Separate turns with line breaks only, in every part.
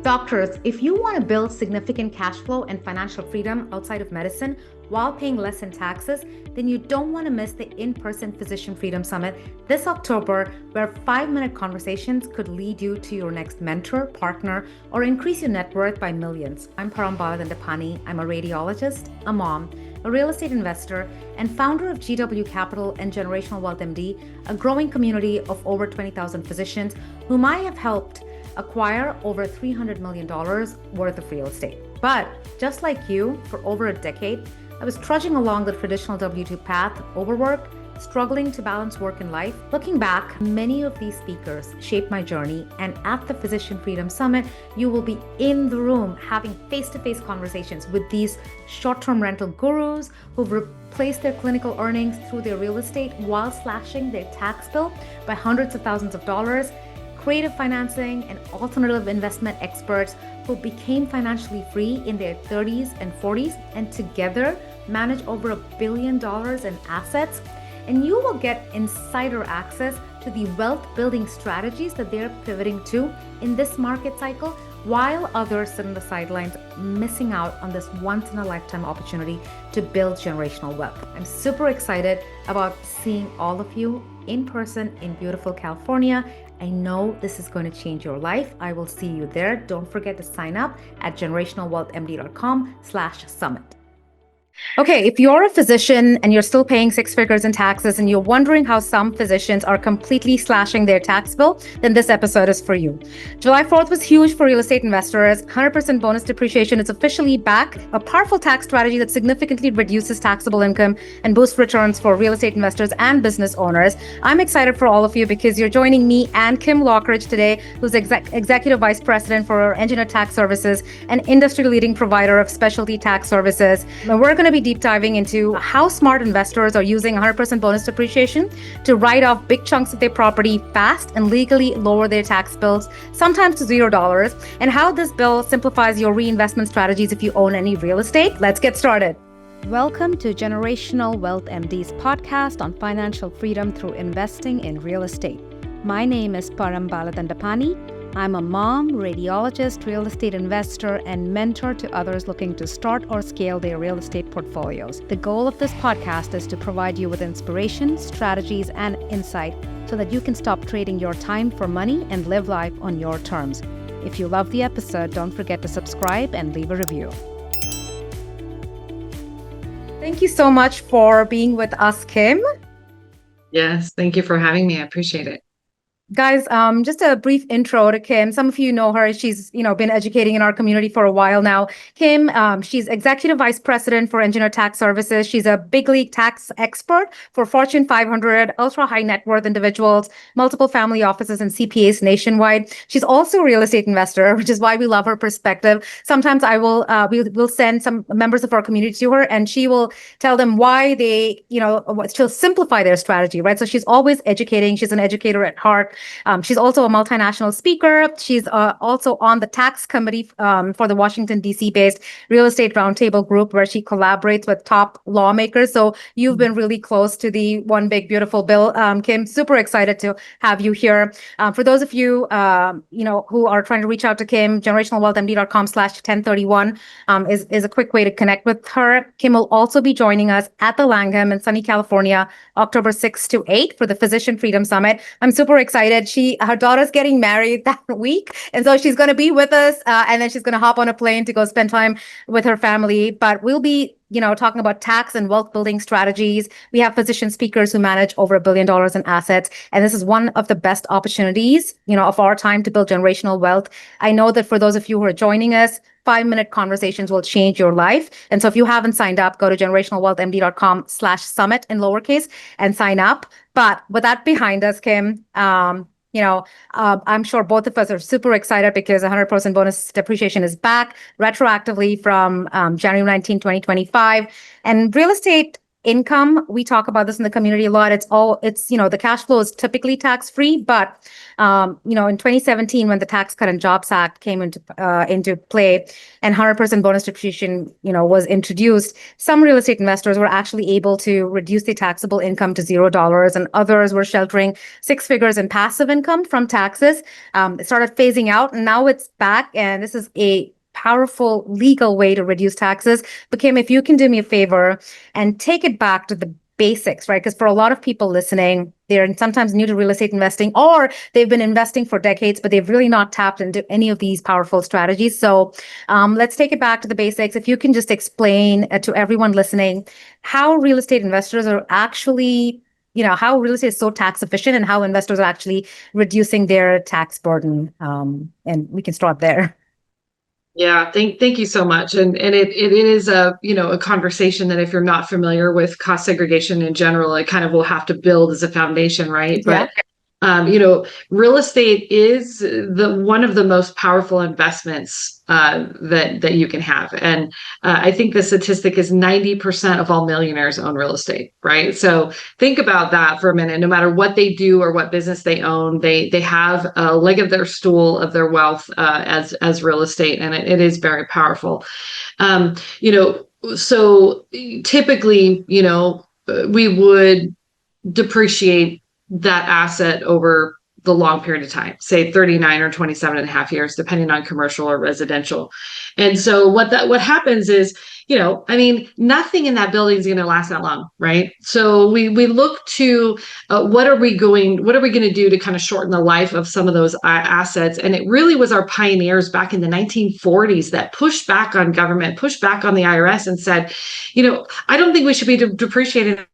Doctors, if you want to build significant cash flow and financial freedom outside of medicine while paying less in taxes, then you don't want to miss the in-person Physician Freedom Summit this October, where 5-minute conversations could lead you to your next mentor, partner, or increase your net worth by millions. I'm Parambala Dandapani. I'm a radiologist, a mom, a real estate investor, and founder of GW Capital and Generational Wealth MD, a growing community of over 20,000 physicians whom I have helped acquire over $300 million worth of real estate. But just like you, for over a decade, I was trudging along the traditional W-2 path, overworked, struggling to balance work and life. Looking back, many of these speakers shaped my journey, and at the Physician Freedom Summit, you will be in the room having face-to-face conversations with these short-term rental gurus who've replaced their clinical earnings through their real estate while slashing their tax bill by hundreds of thousands of dollars, creative financing and alternative investment experts who became financially free in their 30s and 40s and together manage over $1 billion in assets. And you will get insider access to the wealth building strategies that they're pivoting to in this market cycle, while others sit on the sidelines missing out on this once in a lifetime opportunity to build generational wealth. I'm super excited about seeing all of you in person in beautiful California. I know this is going to change your life. I will see you there. Don't forget to sign up at generationalwealthmd.com/summit. Okay, if you're a physician and you're still paying 6 figures in taxes and you're wondering how some physicians are completely slashing their tax bill, then this episode is for you. July 4th was huge for real estate investors. 100% bonus depreciation is officially back, a powerful tax strategy that significantly reduces taxable income and boosts returns for real estate investors and business owners. I'm excited for all of you because you're joining me and Kim Lochridge today, who's Executive Vice President for Engineer Tax Services, an industry-leading provider of specialty tax services. And we're going to be deep diving into how smart investors are using 100% bonus depreciation to write off big chunks of their property fast and legally lower their tax bills, sometimes to $0, and how this bill simplifies your reinvestment strategies if you own any real estate. Let's get started. Welcome to Generational Wealth MD's podcast on financial freedom through investing in real estate. My name is Parambala Dandapani. I'm a mom, radiologist, real estate investor, and mentor to others looking to start or scale their real estate portfolios. The goal of this podcast is to provide you with inspiration, strategies, and insight so that you can stop trading your time for money and live life on your terms. If you love the episode, don't forget to subscribe and leave a review. Thank you so much for being with us, Kim.
Yes, thank you for having me. I appreciate it.
Guys, just a brief intro to Kim. Some of you know her. She's, been educating in our community for a while now. Kim, she's Executive Vice President for Engineer Tax Services. She's a big league tax expert for Fortune 500, ultra high net worth individuals, multiple family offices and CPAs nationwide. She's also a real estate investor, which is why we love her perspective. Sometimes we'll send some members of our community to her and she will tell them why they, she'll simplify their strategy, right? So she's always educating. She's an educator at heart. She's also a multinational speaker. She's also on the tax committee for the Washington, D.C. based Real Estate Roundtable group, where she collaborates with top lawmakers. So you've been really close to the One Big Beautiful Bill. Kim, super excited to have you here. For those of you, who are trying to reach out to Kim, generationalwealthmd.com/1031 is a quick way to connect with her. Kim will also be joining us at the Langham in sunny California, October 6th to 8th for the Physician Freedom Summit. I'm super excited. Her daughter's getting married that week. And so she's going to be with us and then she's going to hop on a plane to go spend time with her family. But we'll be, talking about tax and wealth building strategies. We have physician speakers who manage over $1 billion in assets. And this is one of the best opportunities, of our time to build generational wealth. I know that for those of you who are joining us, 5-minute conversations will change your life. And so if you haven't signed up, go to generationalwealthmd.com/summit in lowercase and sign up. But with that behind us, Kim, I'm sure both of us are super excited because 100% bonus depreciation is back retroactively from January 19, 2025. And real estate income, we talk about this in the community a lot. The cash flow is typically tax free, but in 2017, when the Tax Cut and Jobs Act came into play and 100% bonus depreciation, was introduced, some real estate investors were actually able to reduce the taxable income to $0, and others were sheltering six figures in passive income from taxes. It started phasing out, and now it's back, and this is a powerful legal way to reduce taxes. But Kim, if you can do me a favor and take it back to the basics, right? Because for a lot of people listening, they're sometimes new to real estate investing, or they've been investing for decades, but they've really not tapped into any of these powerful strategies. So let's take it back to the basics. If you can just explain to everyone listening how real estate investors are actually, how real estate is so tax efficient and how investors are actually reducing their tax burden. And we can start there.
Yeah, thank you so much. And it is a conversation that if you're not familiar with cost segregation in general, it kind of will have to build as a foundation, right?
Yeah.
Real estate is one of the most powerful investments that you can have. And I think the statistic is 90% of all millionaires own real estate, right? So think about that for a minute. No matter what they do or what business they own, they have a leg of their stool of their wealth as real estate, and it is very powerful. So typically, we would depreciate that asset over the long period of time, say 39 or 27 and a half years, depending on commercial or residential. And so what happens is, nothing in that building is going to last that long, right? So we look to what are we going to do to kind of shorten the life of some of those assets? And it really was our pioneers back in the 1940s that pushed back on government, pushed back on the IRS and said, I don't think we should be depreciating.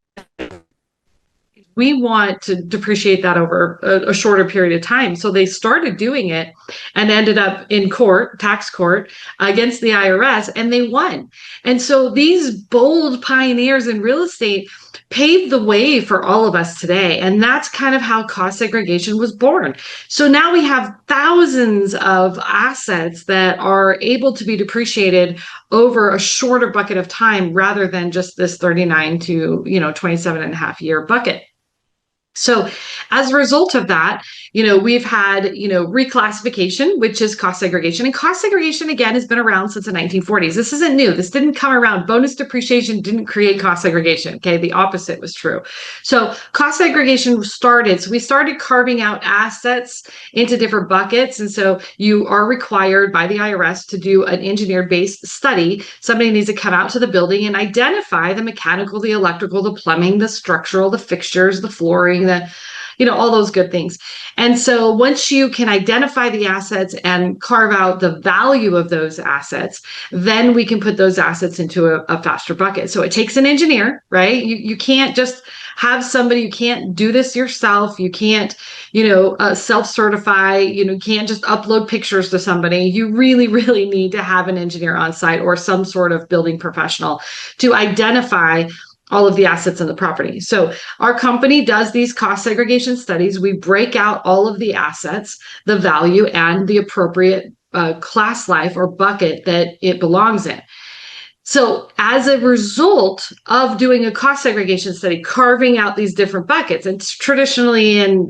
We want to depreciate that over a shorter period of time. So they started doing it and ended up in court, tax court, against the IRS, and they won. And so these bold pioneers in real estate paved the way for all of us today. And that's kind of how cost segregation was born. So now we have thousands of assets that are able to be depreciated over a shorter bucket of time rather than just this 39 to 27 and a half year bucket. So as a result of that, we've had, reclassification, which is cost segregation. And cost segregation, again, has been around since the 1940s. This isn't new. This didn't come around. Bonus depreciation didn't create cost segregation. Okay. The opposite was true. So cost segregation started. So we started carving out assets into different buckets. And so you are required by the IRS to do an engineer-based study. Somebody needs to come out to the building and identify the mechanical, the electrical, the plumbing, the structural, the fixtures, the flooring, all those good things. And so once you can identify the assets and carve out the value of those assets, then we can put those assets into a faster bucket. So it takes an engineer, right? You can't just have somebody, you can't do this yourself. You can't, self-certify, you can't just upload pictures to somebody. You really, really need to have an engineer on site or some sort of building professional to identify all of the assets in the property. So our company does these cost segregation studies. We break out all of the assets, the value, and the appropriate class life or bucket that it belongs in. So as a result of doing a cost segregation study, carving out these different buckets, and traditionally in,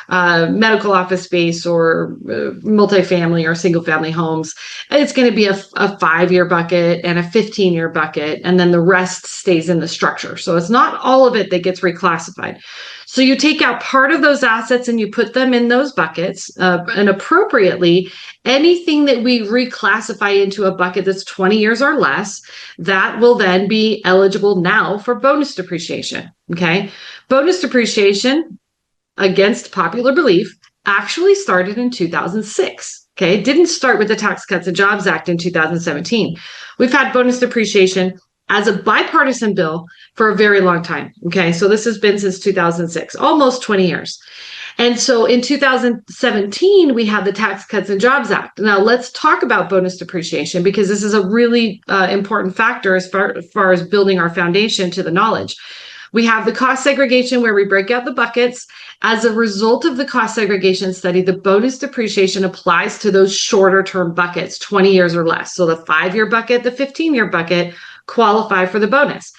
medical office space or multifamily or single family homes, it's going to be a 5-year bucket and a 15-year bucket, and then the rest stays in the structure. So it's not all of it that gets reclassified. So you take out part of those assets and you put them in those buckets, and appropriately, anything that we reclassify into a bucket that's 20 years or less, that will then be eligible now for bonus depreciation. Okay. Bonus depreciation, against popular belief, actually started in 2006. Okay. It didn't start with the Tax Cuts and Jobs Act in 2017. We've had bonus depreciation as a bipartisan bill for a very long time. Okay. So this has been since 2006, almost 20 years. And so in 2017, we had the Tax Cuts and Jobs Act. Now let's talk about bonus depreciation, because this is a really important factor as far as building our foundation to the knowledge. We have the cost segregation where we break out the buckets. As a result of the cost segregation study, the bonus depreciation applies to those shorter term buckets, 20 years or less. So the 5-year bucket, the 15-year bucket qualify for the bonus.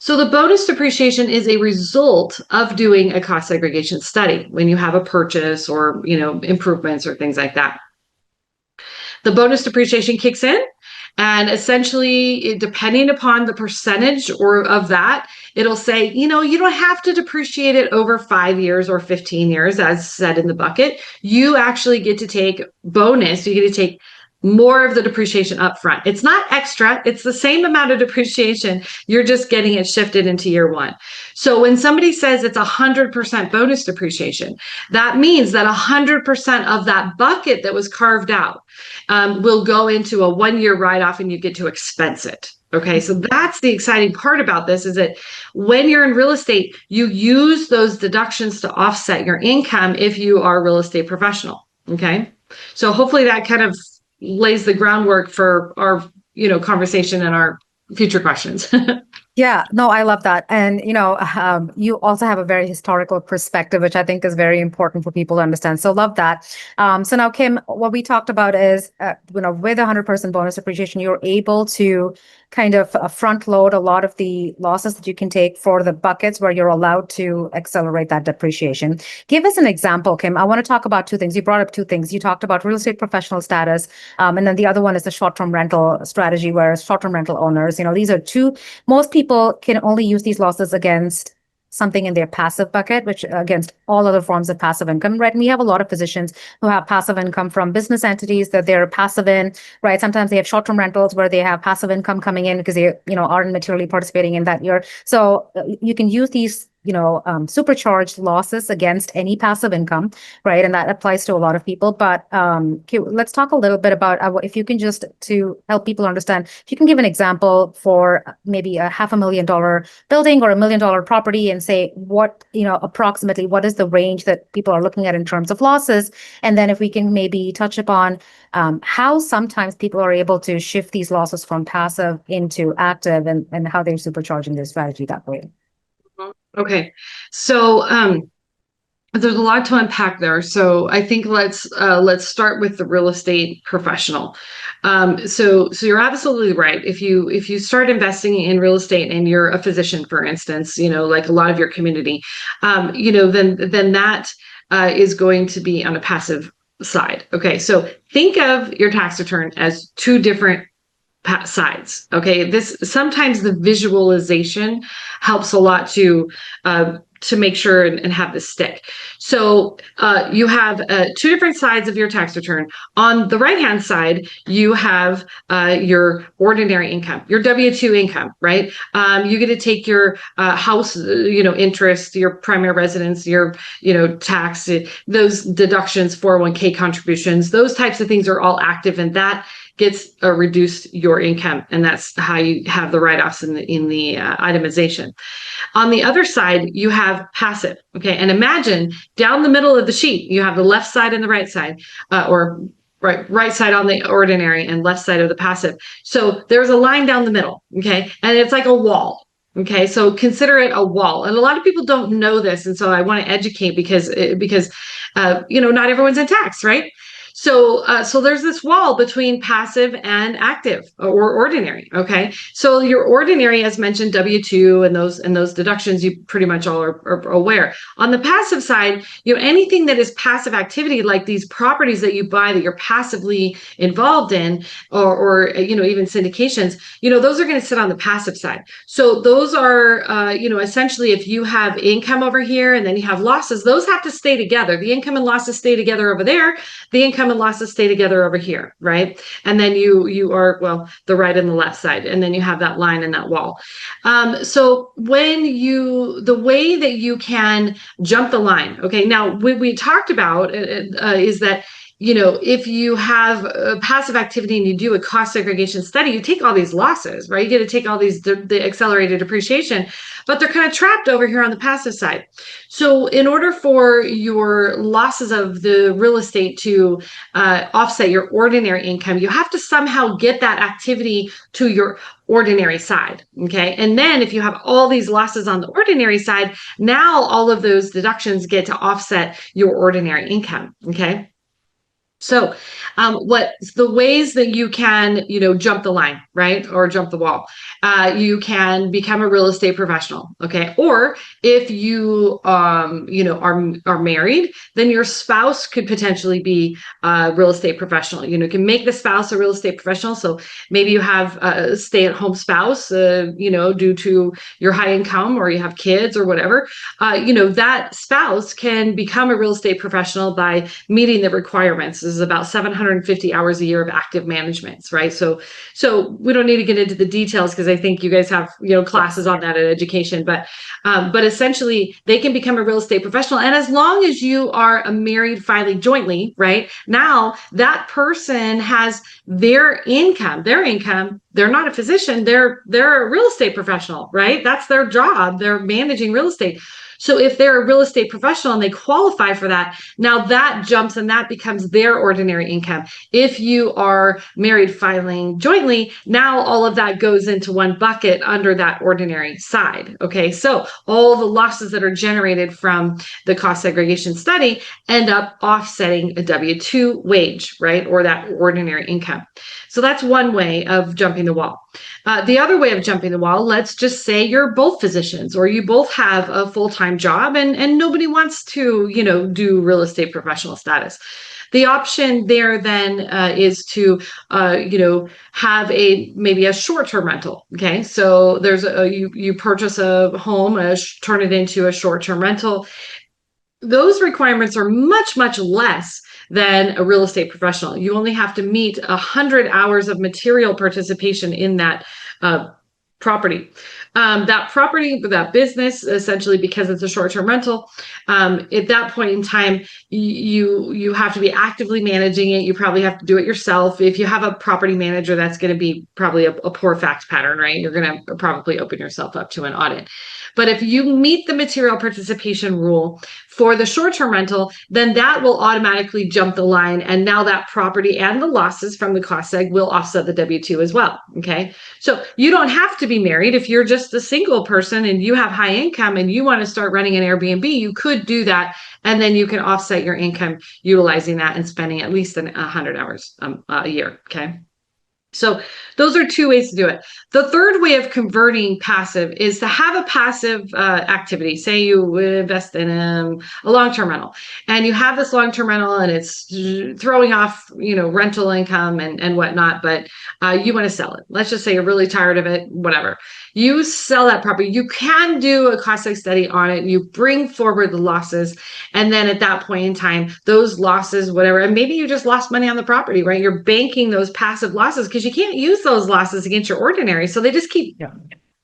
So the bonus depreciation is a result of doing a cost segregation study when you have a purchase or, improvements or things like that. The bonus depreciation kicks in, and essentially, depending upon the percentage or of that, it'll say, you don't have to depreciate it over 5 years or 15 years, as said in the bucket. You actually get to take bonus. You get to take more of the depreciation up front. It's not extra. It's the same amount of depreciation. You're just getting it shifted into year one. So when somebody says it's 100% bonus depreciation, that means that 100% of that bucket that was carved out will go into a 1-year write-off, and you get to expense it. Okay, so that's the exciting part about this, is that when you're in real estate, you use those deductions to offset your income if you are a real estate professional. Okay, so hopefully that kind of lays the groundwork for our conversation and our future questions.
Yeah, no, I love that. And, you also have a very historical perspective, which I think is very important for people to understand. So love that. So now, Kim, what we talked about is, with 100% bonus depreciation, you're able to kind of front load a lot of the losses that you can take for the buckets where you're allowed to accelerate that depreciation. Give us an example, Kim. I want to talk about two things. You brought up two things. You talked about real estate professional status, and then the other one is the short-term rental strategy, where short-term rental owners, these are two. Most people can only use these losses against something in their passive bucket, which against all other forms of passive income, right? And we have a lot of physicians who have passive income from business entities that they're passive in, right? Sometimes they have short-term rentals where they have passive income coming in because they, aren't materially participating in that year. So you can use these supercharged losses against any passive income, right? And that applies to a lot of people. But let's talk a little bit about if you can just to help people understand, if you can give an example for maybe a $500,000 building or $1 million property and say what, approximately what is the range that people are looking at in terms of losses. And then if we can maybe touch upon how sometimes people are able to shift these losses from passive into active and how they're supercharging their strategy that way.
Okay, so there's a lot to unpack there. So I think let's start with the real estate professional. So you're absolutely right. If you start investing in real estate and you're a physician, for instance, like a lot of your community, then that is going to be on a passive side. Okay, so think of your tax return as two different sides. Okay, this sometimes the visualization helps a lot to make sure and have this stick. So you have two different sides of your tax return. On the right-hand side, you have your ordinary income, your W-2 income, right? You get to take your house, interest, your primary residence, your, tax, those deductions, 401k contributions, those types of things are all active, and that gets reduced your income, and that's how you have the write-offs in the itemization. On the other side, you have passive. Okay, and imagine down the middle of the sheet, you have the left side and the right side, or right side on the ordinary and left side of the passive. So there's a line down the middle. Okay, and it's like a wall. Okay, so consider it a wall, and a lot of people don't know this, and so I want to educate because not everyone's in tax, right? So there's this wall between passive and active or ordinary. Okay, so your ordinary, as mentioned, W-2 and those deductions, you pretty much all are aware. On the passive side, anything that is passive activity, like these properties that you buy that you're passively involved in, or even syndications, those are going to sit on the passive side. So those are essentially, if you have income over here and then you have losses, those have to stay together. The income and losses stay together over there. The income and losses stay together over here, right? And then you are, the right and the left side, and then you have that line and that wall. So the way that you can jump the line, okay, now what we talked about is that if you have a passive activity and you do a cost segregation study, you take all these losses, right? You get to take all the accelerated depreciation, but they're kind of trapped over here on the passive side. So in order for your losses of the real estate to offset your ordinary income, you have to somehow get that activity to your ordinary side. Okay. And then if you have all these losses on the ordinary side, now all of those deductions get to offset your ordinary income. Okay. So What the ways that you can, jump the line, right? Or jump the wall. You can become a real estate professional. Okay. Or if you, are married, then your spouse could potentially be a real estate professional. Can make the spouse a real estate professional. So maybe you have a stay-at-home spouse, due to your high income, or you have kids or whatever. That spouse can become a real estate professional by meeting the requirements. This is about 750 hours a year of active management, right? So we don't need to get into the details because I think you guys have, classes on that in education, but essentially they can become a real estate professional. And as long as you are a married filing jointly, right, now that person has their income, they're not a physician, they're a real estate professional, right? That's their job. They're managing real estate. So if they're a real estate professional and they qualify for that, now that jumps and that becomes their ordinary income. If you are married filing jointly, now all of that goes into one bucket under that ordinary side. Okay, so all the losses that are generated from the cost segregation study end up offsetting a W-2 wage, right? Or that ordinary income. So that's one way of jumping the wall. The other way of jumping the wall, let's just say you're both physicians or you both have a full-time job and nobody wants to, do real estate professional status. The option there then is to, have maybe a short-term rental. Okay, so there's you purchase a home, turn it into a short-term rental. Those requirements are much, much less than a real estate professional. You only have to meet 100 hours of material participation in that property. That business, essentially, because it's a short-term rental, at that point in time, you have to be actively managing it. You probably have to do it yourself. If you have a property manager, that's going to be probably a poor fact pattern, right? You're going to probably open yourself up to an audit. But if you meet the material participation rule for the short-term rental, then that will automatically jump the line. And now that property and the losses from the cost seg will offset the W-2 as well. Okay. So you don't have to be married. If you're just a single person and you have high income and you want to start running an Airbnb, you could do that. And then you can offset your income utilizing that and spending at least 100 hours a year. Okay. So those are two ways to do it. The third way of converting passive is to have a passive activity. Say you invest in a long-term rental and you have this long-term rental and it's throwing off, rental income and whatnot, but you want to sell it. Let's just say you're really tired of it, whatever. You sell that property. You can do a cost seg study on it. You bring forward the losses. And then at that point in time, those losses, whatever, and maybe you just lost money on the property, right? You're banking those passive losses because you can't use those losses against your ordinary. So they just keep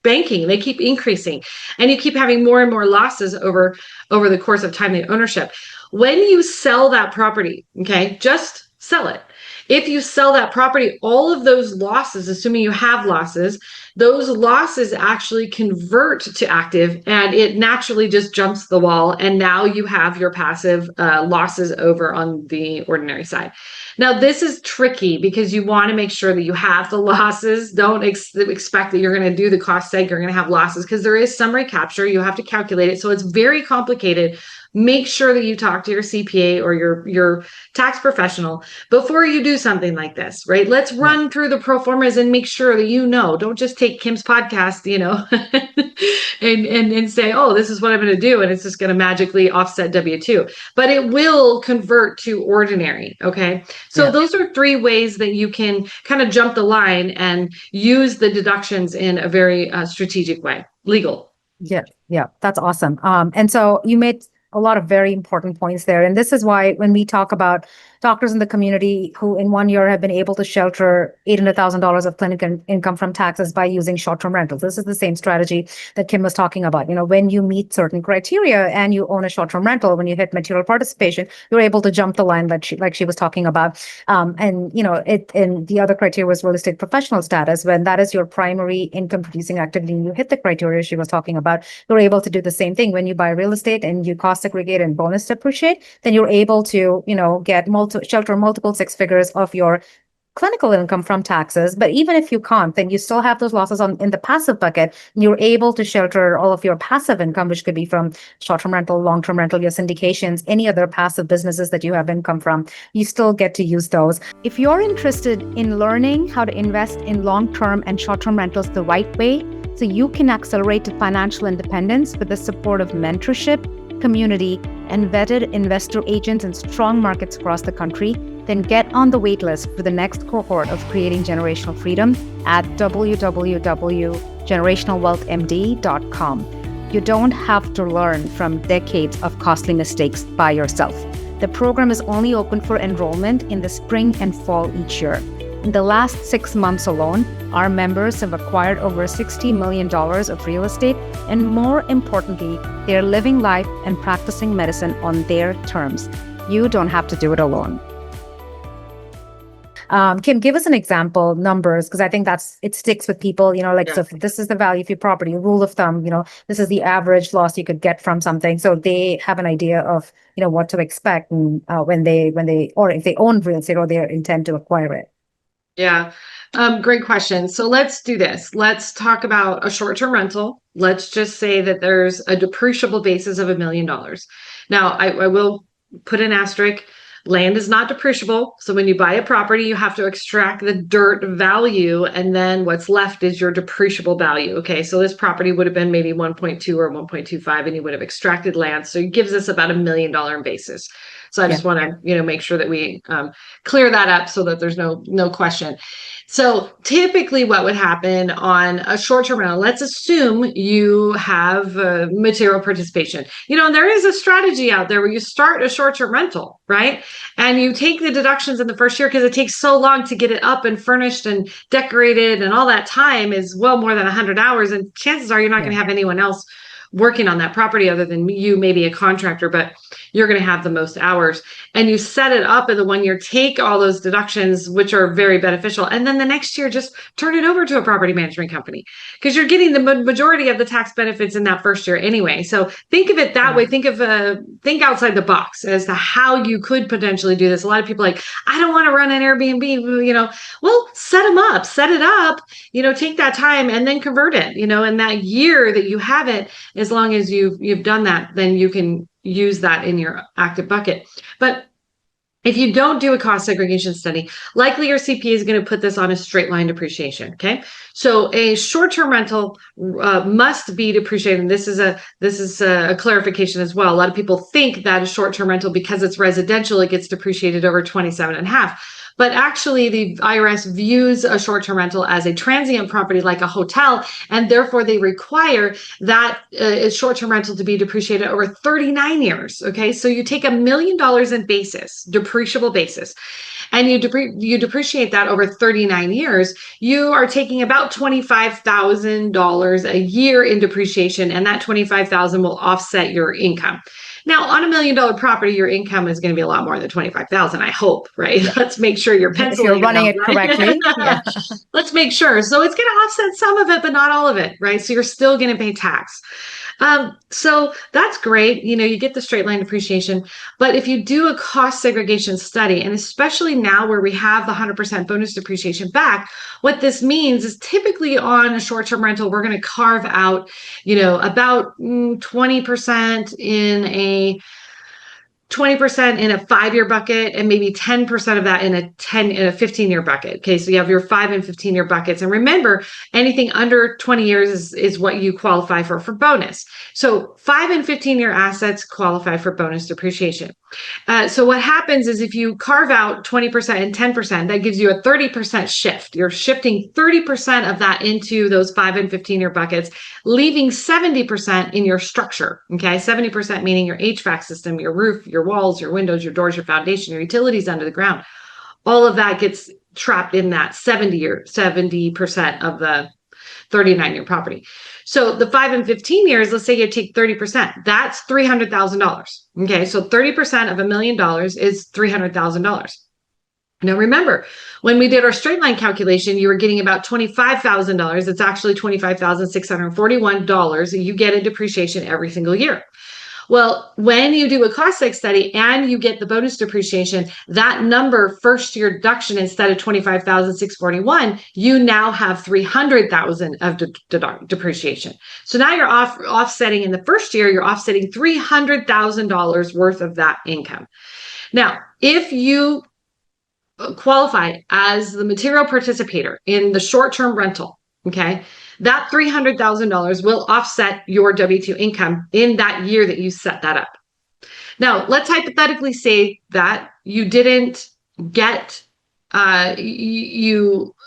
banking. They keep increasing and you keep having more and more losses over the course of time of ownership. When you sell that property, okay, just sell it. If you sell that property, all of those losses, assuming you have losses, those losses actually convert to active and it naturally just jumps the wall. And now you have your passive losses over on the ordinary side. Now, this is tricky because you want to make sure that you have the losses. Don't expect that you're going to do the cost seg, you're going to have losses because there is some recapture. You have to calculate it. So it's very complicated. Make sure that you talk to your CPA or your tax professional before you do something like this, right? Let's run through the pro formas and make sure that don't just take Kim's podcast, and say, oh, this is what I'm going to do. And it's just going to magically offset W-2, but it will convert to ordinary. Okay. So those are three ways that you can kind of jump the line and use the deductions in a very strategic way, legal.
Yeah. That's awesome. And so you made a lot of very important points there. And this is why when we talk about doctors in the community who in 1 year have been able to shelter $800,000 of clinic income from taxes by using short-term rentals. This is the same strategy that Kim was talking about. When you meet certain criteria and you own a short-term rental, when you hit material participation, you're able to jump the line like she was talking about. And the other criteria was real estate professional status. When that is your primary income producing activity and you hit the criteria she was talking about, you're able to do the same thing. When you buy real estate and you cost segregate and bonus depreciate, then you're able to, get shelter multiple six figures of your clinical income from taxes. But even if you can't, then you still have those losses in the passive bucket. And you're able to shelter all of your passive income, which could be from short-term rental, long-term rental, your syndications, any other passive businesses that you have income from. You still get to use those. If you're interested in learning how to invest in long-term and short-term rentals the right way, so you can accelerate to financial independence with the support of mentorship, community, and vetted investor agents in strong markets across the country, then get on the waitlist for the next cohort of Creating Generational Freedom at www.generationalwealthmd.com. You don't have to learn from decades of costly mistakes by yourself. The program is only open for enrollment in the spring and fall each year. In the last 6 months alone, our members have acquired over $60 million of real estate, and more importantly, they're living life and practicing medicine on their terms. You don't have to do it alone. Kim, give us an example, numbers, because I think it sticks with people, so if this is the value of your property, rule of thumb, this is the average loss you could get from something. So they have an idea of, what to expect and, when they, or if they own real estate or they intend to acquire it.
Yeah. Great question. So let's do this. Let's talk about a short-term rental. Let's just say that there's a depreciable basis of $1 million. Now, I will put an asterisk. Land is not depreciable. So when you buy a property, you have to extract the dirt value, and then what's left is your depreciable value. Okay. So this property would have been maybe 1.2 or 1.25, and you would have extracted land. So it gives us about $1 million in basis. So I just want to, make sure that we clear that up so that there's no question. So typically what would happen on a short-term rental, let's assume you have material participation, and there is a strategy out there where you start a short-term rental, right? And you take the deductions in the first year because it takes so long to get it up and furnished and decorated, and all that time is well more than 100 hours. And chances are you're not going to have anyone else working on that property other than you, maybe a contractor, but you're going to have the most hours. And you set it up in the 1 year, take all those deductions, which are very beneficial. And then the next year, just turn it over to a property management company because you're getting the majority of the tax benefits in that first year anyway. So think of it that way. Think outside the box as to how you could potentially do this. A lot of people are like, I don't want to run an Airbnb, well, set it up, take that time and then convert it, in that year that you have it. As long as you've done that, then you can use that in your active bucket. But if you don't do a cost segregation study, likely your CPA is going to put this on a straight line depreciation. Okay, so a short-term rental must be depreciated. And this is a clarification as well. A lot of people think that a short-term rental, because it's residential, it gets depreciated over 27 and a half. But actually, the IRS views a short-term rental as a transient property like a hotel, and therefore they require that short-term rental to be depreciated over 39 years. Okay, so you take $1 million in basis, depreciable basis, and you depreciate that over 39 years. You are taking about $25,000 a year in depreciation, and that $25,000 will offset your income. Now, on $1 million property, your income is going to be a lot more than $25,000, I hope, right? Yeah. Let's make sure you're penciling.
If you're running it correctly. Yeah.
Let's make sure. So it's going to offset some of it, but not all of it, right? So you're still going to pay tax. So that's great. You get the straight line depreciation, but if you do a cost segregation study, and especially now where we have the 100% bonus depreciation back, what this means is typically on a short-term rental, we're going to carve out, about 20% in a 5-year bucket, and maybe 10% of that in a 15-year bucket. Okay, so you have your 5 and 15-year buckets. And remember, anything under 20 years is what you qualify for bonus. So 5 and 15-year assets qualify for bonus depreciation. So what happens is if you carve out 20% and 10%, that gives you a 30% shift. You're shifting 30% of that into those 5 and 15-year buckets, leaving 70% in your structure. Okay, 70% meaning your HVAC system, your roof, your walls, your windows, your doors, your foundation, your utilities under the ground. All of that gets trapped in that 70% of the 39-year property. So the 5 and 15 years, let's say you take 30%, that's $300,000. Okay, so 30% of $1 million is $300,000. Now, remember, when we did our straight line calculation, you were getting about $25,000. It's actually $25,641 that you get in depreciation every single year. Well, when you do a cost seg study and you get the bonus depreciation, that number first year deduction, instead of 25,641, you now have 300,000 of depreciation. So now you're offsetting in the first year, you're offsetting $300,000 worth of that income. Now, if you qualify as the material participator in the short-term rental, okay, that $300,000 will offset your W-2 income in that year that you set that up. Now, let's hypothetically say that you didn't get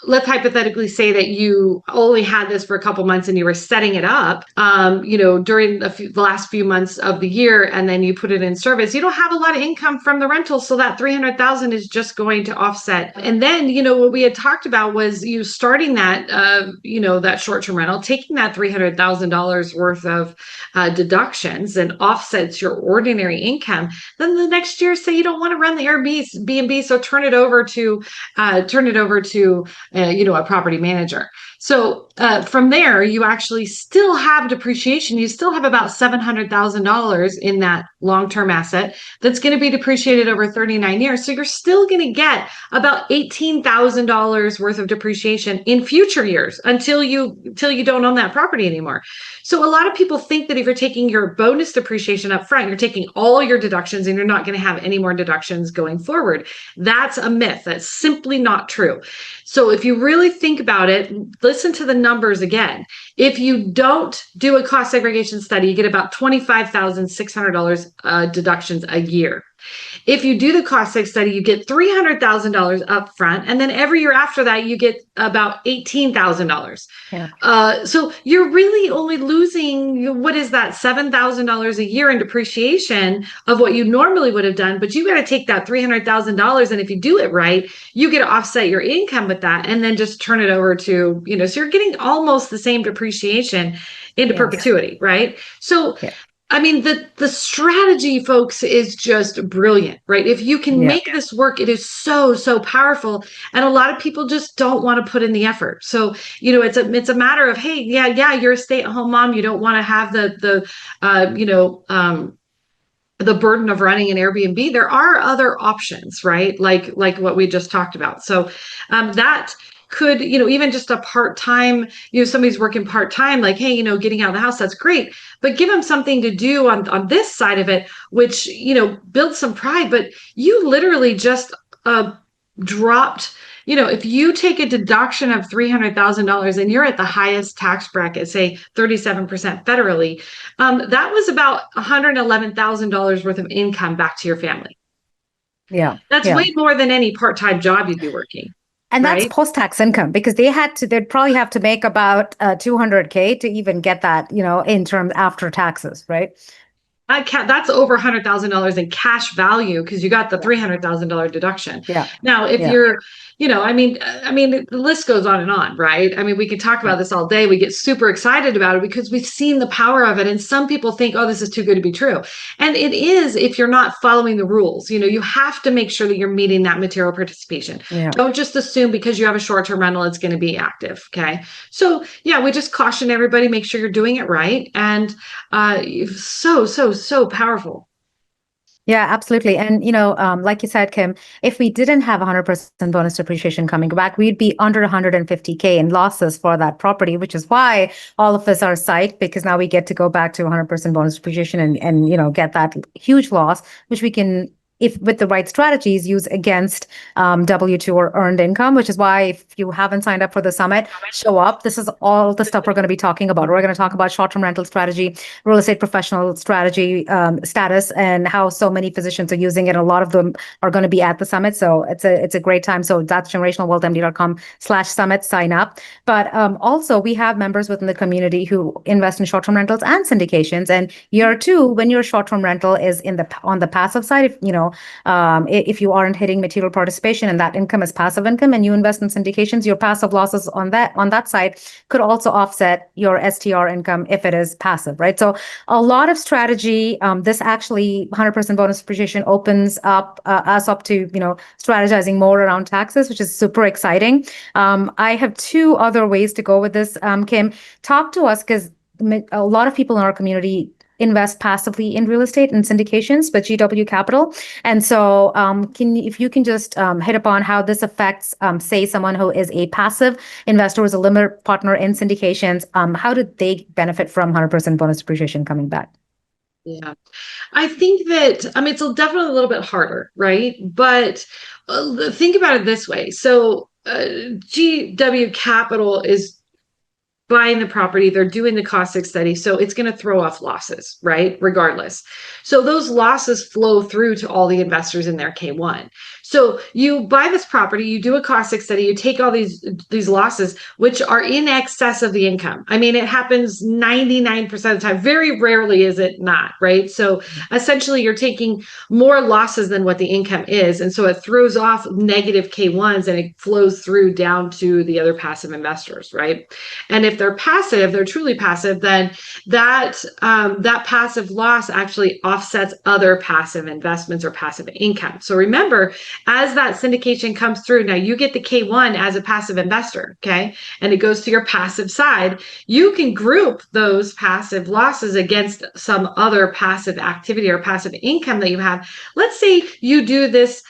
let's hypothetically say that you only had this for a couple months and you were setting it up, during the last few months of the year, and then you put it in service. You don't have a lot of income from the rental, so that 300,000 is just going to offset. And then, what we had talked about was you starting that, that short-term rental, taking that $300,000 worth of deductions and offsets your ordinary income. Then the next year, say you don't want to run the Airbnb, so turn it over to a property manager. So from there, you actually still have depreciation. You still have about $700,000 in that long-term asset that's going to be depreciated over 39 years. So you're still going to get about $18,000 worth of depreciation in future years until you don't own that property anymore. So a lot of people think that if you're taking your bonus depreciation up front, you're taking all your deductions and you're not going to have any more deductions going forward. That's a myth. That's simply not true. So if you really think about it, listen to the numbers again. If you don't do a cost segregation study, you get about $25,600 deductions a year. If you do the cost seg study, you get $300,000 up front, and then every year after that, you get about $18,000.
Yeah.
So you're really only losing, what is that, $7,000 a year in depreciation of what you normally would have done, but you got to take that $300,000, and if you do it right, you get to offset your income with that, and then just turn it over to, so you're getting almost the same depreciation into perpetuity, right? So I mean, the strategy, folks, is just brilliant, right? If you can make this work, it is so, so powerful. And a lot of people just don't want to put in the effort. So, it's a matter of, hey, you're a stay-at-home mom. You don't want to have the burden of running an Airbnb. There are other options, right? Like what we just talked about. So that could, even just a part-time, somebody's working part-time, like, hey, getting out of the house, that's great. But give them something to do on this side of it, which, builds some pride. But you literally just dropped, if you take a deduction of $300,000 and you're at the highest tax bracket, say 37% federally, that was about $111,000 worth of income back to your family.
Yeah.
That's way more than any part-time job you'd be working.
And that's post-tax income, because they'd probably have to make about $200K to even get that, in terms after taxes, right?
That's over $100,000 in cash value, because you got the $300,000 deduction.
Yeah.
Now, if you're, I mean, the list goes on, right? I mean, we could talk about this all day. We get super excited about it because we've seen the power of it. And some people think, oh, this is too good to be true. And it is, if you're not following the rules. You have to make sure that you're meeting that material participation. Yeah. Don't just assume because you have a short-term rental, it's going to be active. Okay. So we just caution everybody, make sure you're doing it right. And so powerful.
Yeah, absolutely. And, like you said, Kim, if we didn't have 100% bonus depreciation coming back, we'd be under 150K in losses for that property, which is why all of us are psyched, because now we get to go back to 100% bonus depreciation and get that huge loss, which we can, if with the right strategies, use against W-2 or earned income, which is why if you haven't signed up for the summit, show up. This is all the stuff we're going to be talking about. We're going to talk about short-term rental strategy, real estate professional strategy status, and how so many physicians are using it. A lot of them are going to be at the summit. So it's a great time. So that's generationalwealthmd.com/summit, sign up. But also we have members within the community who invest in short-term rentals and syndications. And year two, when your short-term rental is on the passive side, if you aren't hitting material participation and that income is passive income and you invest in syndications, your passive losses on that side could also offset your STR income if it is passive, right? So a lot of strategy. This actually 100% bonus depreciation opens up us up to strategizing more around taxes, which is super exciting. I have two other ways to go with this. Kim, talk to us, because a lot of people in our community invest passively in real estate and syndications with GW Capital. And so, if you can just hit upon how this affects, say, someone who is a passive investor, who is a limited partner in syndications, how do they benefit from 100% bonus depreciation coming back?
Yeah. I think that, I mean, it's definitely a little bit harder, right? But think about it this way. So, GW Capital is buying the property, they're doing the caustic study, so it's going to throw off losses, right? Regardless. So those losses flow through to all the investors in their K1. So you buy this property, you do a caustic study, you take all these losses, which are in excess of the income. I mean, it happens 99% of the time. Very rarely is it not, right? So essentially you're taking more losses than what the income is. And so it throws off negative K1s and it flows through down to the other passive investors, right? And if they're passive, they're truly passive, then that passive loss actually offsets other passive investments or passive income. So remember, as that syndication comes through, now you get the K1 as a passive investor, okay? And it goes to your passive side. You can group those passive losses against some other passive activity or passive income that you have. Let's say you do this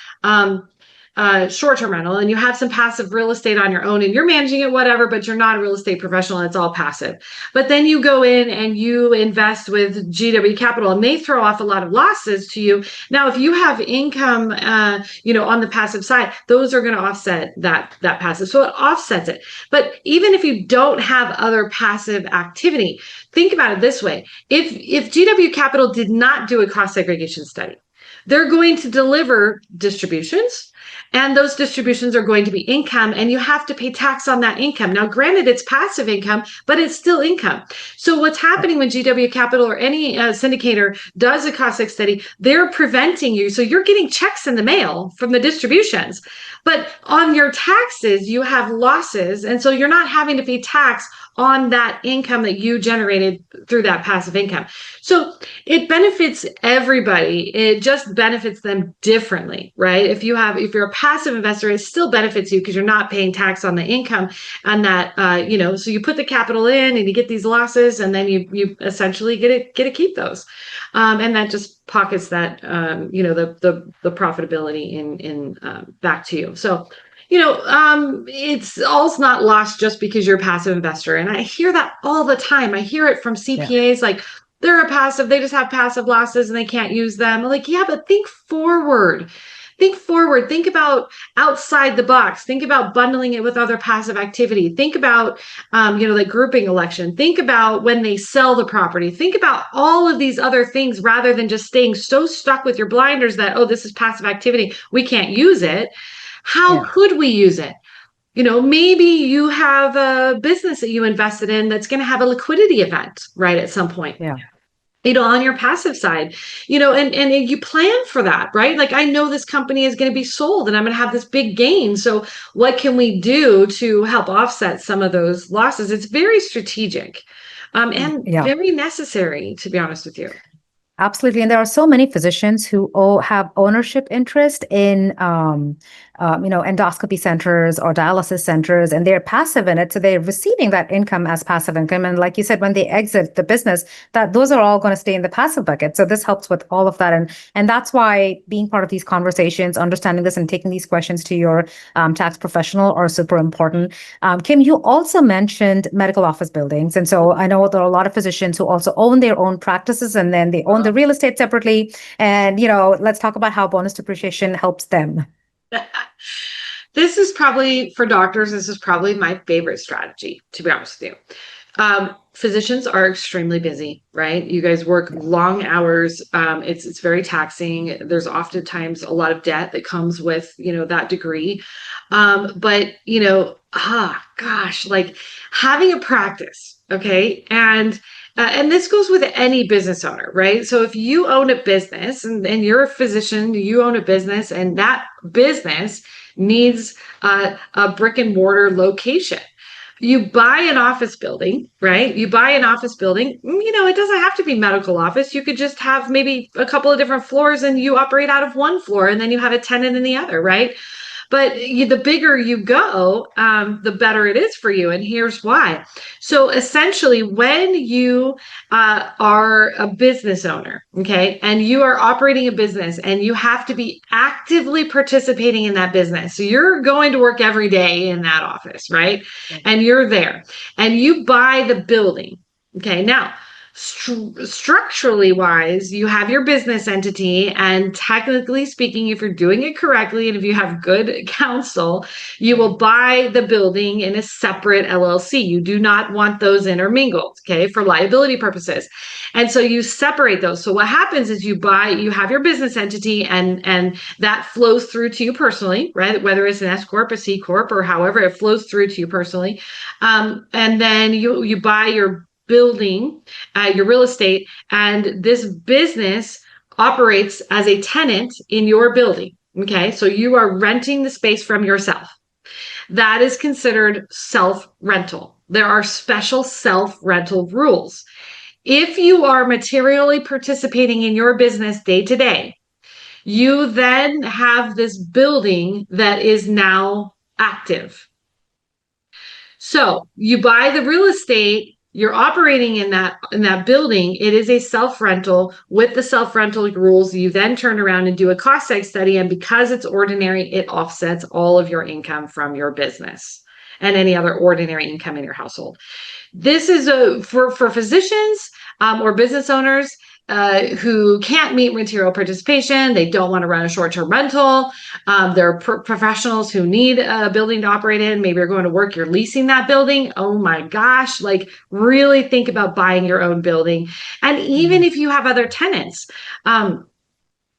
short-term rental and you have some passive real estate on your own and you're managing it, whatever, but you're not a real estate professional and it's all passive. But then you go in and you invest with GW Capital and they throw off a lot of losses to you. Now, if you have income, on the passive side, those are going to offset that passive. So it offsets it. But even if you don't have other passive activity, think about it this way. If GW Capital did not do a cost segregation study, they're going to deliver distributions, and those distributions are going to be income, and you have to pay tax on that income. Now, granted, it's passive income, but it's still income. So what's happening when GW Capital or any syndicator does a cost study, they're preventing you. So you're getting checks in the mail from the distributions, but on your taxes, you have losses. And so you're not having to pay tax on that income that you generated through that passive income. So it benefits everybody. It just benefits them differently, right? If you're a passive investor, it still benefits you because you're not paying tax on the income and that, so you put the capital in and you get these losses and then you essentially get to keep those. And that just pockets that, the profitability in back to you. So, it's all's not lost just because you're a passive investor. And I hear that all the time. I hear it from CPAs, like they're a passive, they just have passive losses and they can't use them. I'm like, yeah, but think forward. Think about outside the box. Think about bundling it with other passive activity. Think about, like grouping election. Think about when they sell the property. Think about all of these other things rather than just staying so stuck with your blinders that, oh, this is passive activity, we can't use it. How could we use it? Maybe you have a business that you invested in that's going to have a liquidity event, right, at some point.
Yeah.
On your passive side, and you plan for that, right? Like, I know this company is going to be sold and I'm going to have this big gain. So what can we do to help offset some of those losses? It's very strategic, and very necessary, to be honest with you.
Absolutely. And there are so many physicians who have ownership interest in, endoscopy centers or dialysis centers, and they're passive in it. So they're receiving that income as passive income. And like you said, when they exit the business, that those are all going to stay in the passive bucket. So this helps with all of that. And that's why being part of these conversations, understanding this and taking these questions to your tax professional are super important. Kim, you also mentioned medical office buildings. And so I know there are a lot of physicians who also own their own practices and then they own the real estate separately. And, let's talk about how bonus depreciation helps them.
This is probably, for doctors, this is probably my favorite strategy, to be honest with you. Physicians are extremely busy, right? You guys work long hours. It's very taxing. There's oftentimes a lot of debt that comes with, that degree. But, like having a practice, okay? And this goes with any business owner, right? So if you own a business and you're a physician, you own a business and that business needs a brick and mortar location. You buy an office building, right? You buy an office building, it doesn't have to be medical office. You could just have maybe a couple of different floors and you operate out of one floor and then you have a tenant in the other, right? But the bigger you go, the better it is for you. And here's why. So essentially, when you are a business owner, okay, and you are operating a business and you have to be actively participating in that business. So you're going to work every day in that office, right? And you're there and you buy the building. Okay, now structurally wise, you have your business entity, and technically speaking, if you're doing it correctly and if you have good counsel, you will buy the building in a separate LLC. You do not want those intermingled, okay, for liability purposes. And so you separate those. So what happens is you have your business entity, and that flows through to you personally, right? Whether it's an S corp, a C corp, or however it flows through to you personally. And then you buy your building, your real estate, and this business operates as a tenant in your building. Okay, so you are renting the space from yourself. That is considered self-rental. There are special self-rental rules. If you are materially participating in your business day to day, you then have this building that is now active. So you buy the real estate, you're operating in that building. It is a self-rental. With the self-rental rules, you then turn around and do a cost seg study, and because it's ordinary, it offsets all of your income from your business and any other ordinary income in your household. This is for physicians or business owners who can't meet material participation. They don't want to run a short-term rental. They're professionals who need a building to operate in. Maybe you're going to work, you're leasing that building. Oh my gosh, like really think about buying your own building. And even if you have other tenants,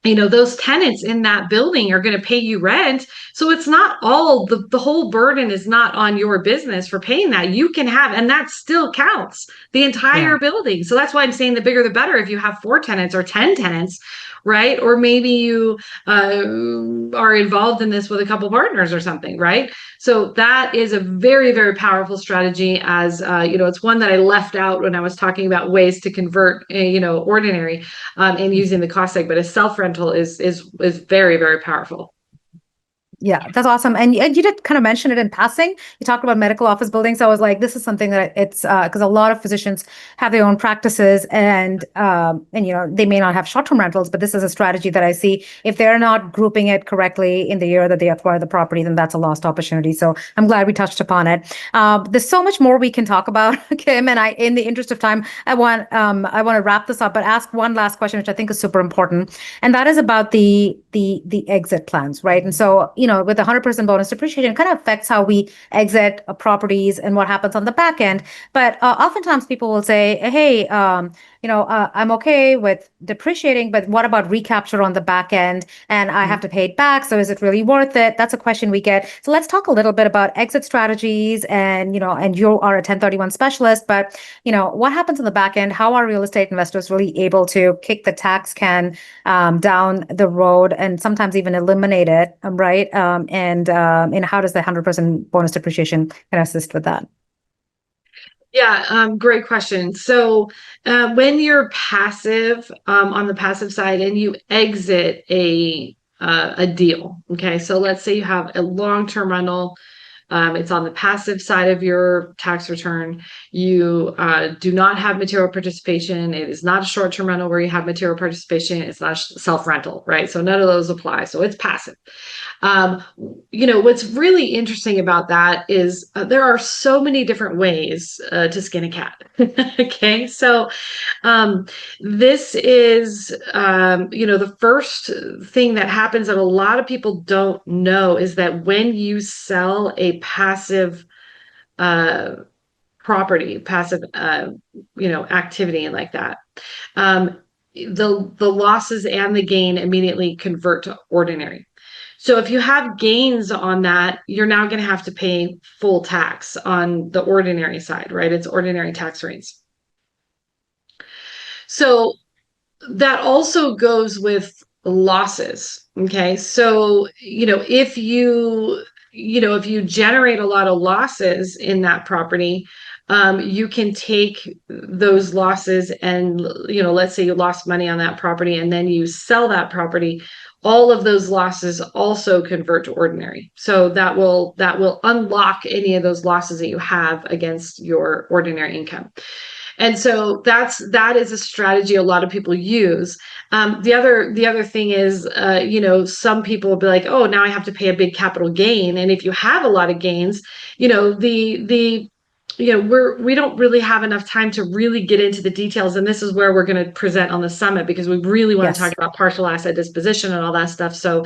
those tenants in that building are going to pay you rent. So it's not all the whole burden is not on your business for paying that. You can have, and that still counts, the entire building. So that's why I'm saying the bigger the better. If you have 4 tenants or 10 tenants, right? Or maybe you are involved in this with a couple partners or something, right? So that is a very, very powerful strategy. As it's one that I left out when I was talking about ways to convert, ordinary and using the cost seg, but a self rental is very, very powerful.
Yeah, that's awesome. And you did kind of mention it in passing. You talked about medical office buildings. So I was like, this is something that it's because a lot of physicians have their own practices, and they may not have short-term rentals, but this is a strategy that I see. If they're not grouping it correctly in the year that they acquire the property, then that's a lost opportunity. So I'm glad we touched upon it. There's so much more we can talk about, Kim, and in the interest of time, I want to wrap this up, but ask one last question, which I think is super important, and that is about the exit plans, right? And so with 100% bonus depreciation, it kind of affects how we exit properties and what happens on the back end. But oftentimes people will say, hey, I'm okay with depreciating, but what about recapture on the back end? And I have to pay it back. So is it really worth it? That's a question we get. So let's talk a little bit about exit strategies, and you are a 1031 specialist, but what happens on the back end? How are real estate investors really able to kick the tax can down the road and sometimes even eliminate it, right? And how does the 100% bonus depreciation kind of assist with that?
Yeah, great question. So when you're passive on the passive side and you exit a deal, okay, so let's say you have a long-term rental. It's on the passive side of your tax return. You do not have material participation. It is not a short-term rental where you have material participation. It's not self-rental, right? So none of those apply. So it's passive. What's really interesting about that is there are so many different ways to skin a cat. Okay, so this is, the first thing that happens that a lot of people don't know is that when you sell a passive property, passive, activity like that, the losses and the gain immediately convert to ordinary. So if you have gains on that, you're now going to have to pay full tax on the ordinary side, right? It's ordinary tax rates. So that also goes with losses. Okay. So, if you generate a lot of losses in that property, you can take those losses and, let's say you lost money on that property and then you sell that property. all of those losses also convert to ordinary. So that will unlock any of those losses that you have against your ordinary income. And so that is a strategy a lot of people use. The other thing is, some people will be like, oh, now I have to pay a big capital gain. And if you have a lot of gains, we don't really have enough time to really get into the details. And this is where we're going to present on the summit, because we really want to talk about partial asset disposition and all that stuff. So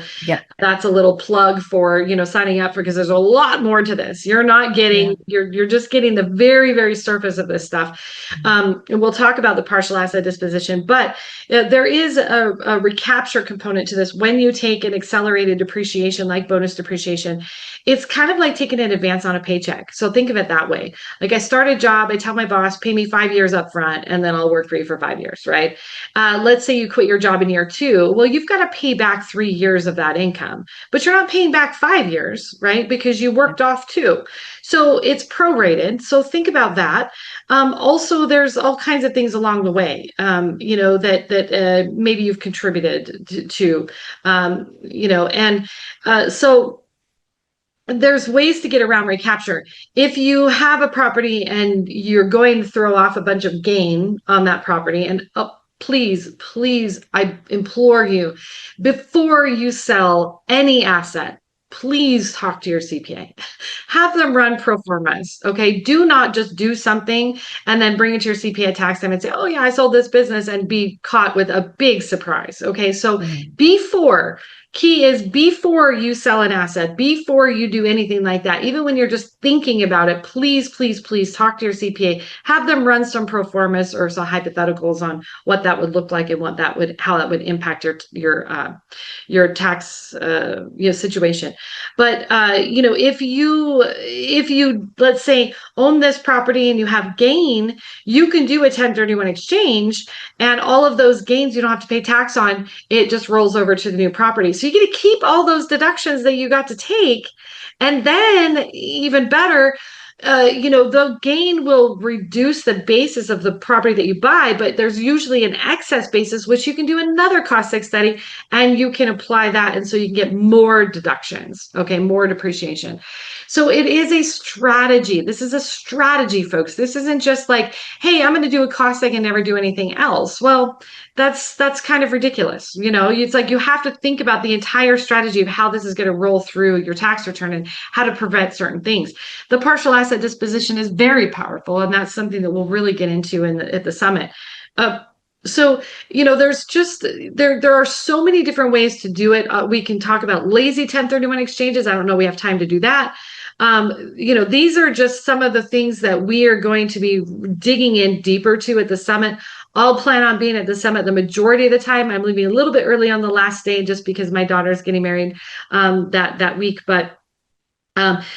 that's a little plug for, signing up for, because there's a lot more to this. You're not getting, you're just getting the very, very surface of this stuff. And we'll talk about the partial asset disposition, but there is a recapture component to this. When you take an accelerated depreciation like bonus depreciation, it's kind of like taking an advance on a paycheck. So think of it that way. Like, I start a job, I tell my boss, pay me 5 years up front, and then I'll work for you for 5 years, right? Let's say you quit your job in year 2. Well, you've got to pay back 3 years of that income, but you're not paying back 5 years, right? Because you worked off 2. So it's prorated. So think about that. Also, there's all kinds of things along the way, that maybe you've contributed to, so there's ways to get around recapture. If you have a property and you're going to throw off a bunch of gain on that property, and please, I implore you, before you sell any asset, please talk to your CPA. Have them run pro formas. Okay. Do not just do something and then bring it to your CPA at tax time and say, oh yeah, I sold this business, and be caught with a big surprise. Okay. So key is before you sell an asset, before you do anything like that, even when you're just thinking about it, please talk to your CPA. Have them run some pro formas or some hypotheticals on what that would look like and how that would impact your tax situation. But if you let's say own this property and you have gain, you can do a 1031 exchange, and all of those gains you don't have to pay tax on. It just rolls over to the new property. So you get to keep all those deductions that you got to take. And then even better, the gain will reduce the basis of the property that you buy, but there's usually an excess basis, which you can do another cost seg study, and you can apply that. And so you can get more deductions, okay, more depreciation. So it is a strategy. This is a strategy, folks. This isn't just like, hey, I'm going to do a cost seg and never do anything else. Well, that's kind of ridiculous. It's like you have to think about the entire strategy of how this is going to roll through your tax return and how to prevent certain things. The partial asset disposition is very powerful, and that's something that we'll really get into at the summit. So, there's just, there are so many different ways to do it. We can talk about lazy 1031 exchanges. I don't know, we have time to do that. These are just some of the things that we are going to be digging in deeper to at the summit. I'll plan on being at the summit the majority of the time. I'm leaving a little bit early on the last day just because my daughter's getting married that week. But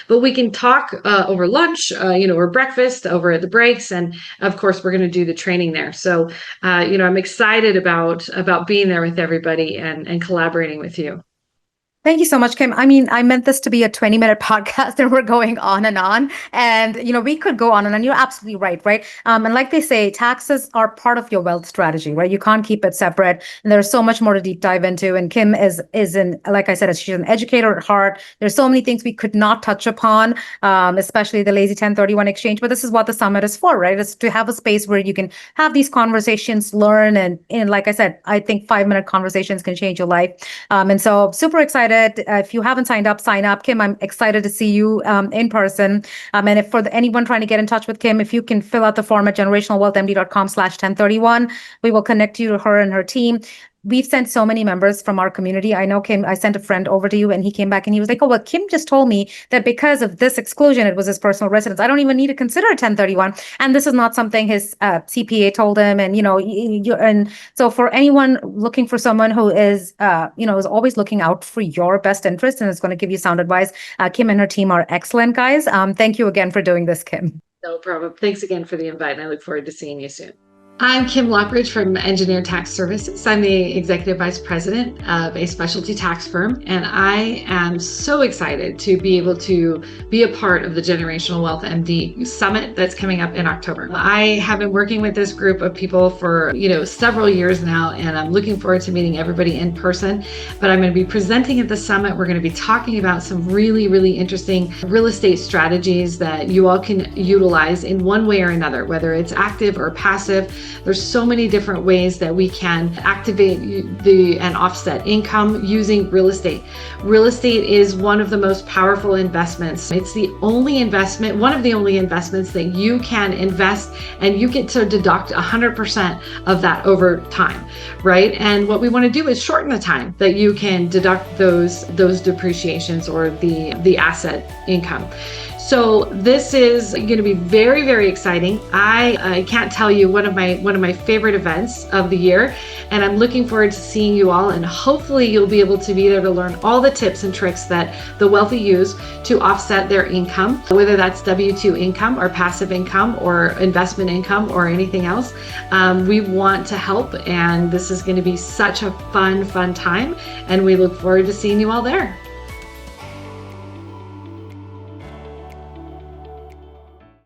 we can talk over lunch, or breakfast over at the breaks. And of course, we're going to do the training there. So, I'm excited about being there with everybody and collaborating with you.
Thank you so much, Kim. I mean, I meant this to be a 20-minute podcast, and we're going on and on. And, we could go on and you're absolutely right? And like they say, taxes are part of your wealth strategy, right? You can't keep it separate. And there's so much more to deep dive into. And Kim is like I said, she's an educator at heart. There's so many things we could not touch upon, especially the lazy 1031 exchange. But this is what the summit is for, right? It's to have a space where you can have these conversations, learn. And like I said, I think 5-minute conversations can change your life. And so super excited. If you haven't signed up, sign up. Kim, I'm excited to see you in person. And if for anyone trying to get in touch with Kim, if you can fill out the form at generationalwealthmd.com/1031, we will connect you to her and her team. We've sent so many members from our community. I know, Kim, I sent a friend over to you, and he came back and he was like, oh, well, Kim just told me that because of this exclusion, it was his personal residence. I don't even need to consider a 1031. And this is not something his CPA told him. And, and so for anyone looking for someone who is, is always looking out for your best interest and is going to give you sound advice, Kim and her team are excellent, guys. Thank you again for doing this, Kim.
No problem. Thanks again for the invite, and I look forward to seeing you soon. I'm Kim Lochridge from Engineer Tax Services. I'm the Executive Vice President of a specialty tax firm, and I am so excited to be able to be a part of the Generational Wealth MD Summit that's coming up in October. I have been working with this group of people for several years now, and I'm looking forward to meeting everybody in person. But I'm going to be presenting at the summit. We're going to be talking about some really, really interesting real estate strategies that you all can utilize in one way or another, whether it's active or passive. There's so many different ways that we can activate and offset income using real estate. Real estate is one of the most powerful investments. It's the only investment, one of the only investments that you can invest and you get to deduct 100% of that over time, right? And what we want to do is shorten the time that you can deduct those depreciations or the asset income. So this is going to be very, very exciting. I can't tell you one of my favorite events of the year, and I'm looking forward to seeing you all, and hopefully you'll be able to be there to learn all the tips and tricks that the wealthy use to offset their income, whether that's W-2 income or passive income or investment income or anything else. We want to help, and this is going to be such a fun time, and we look forward to seeing you all there.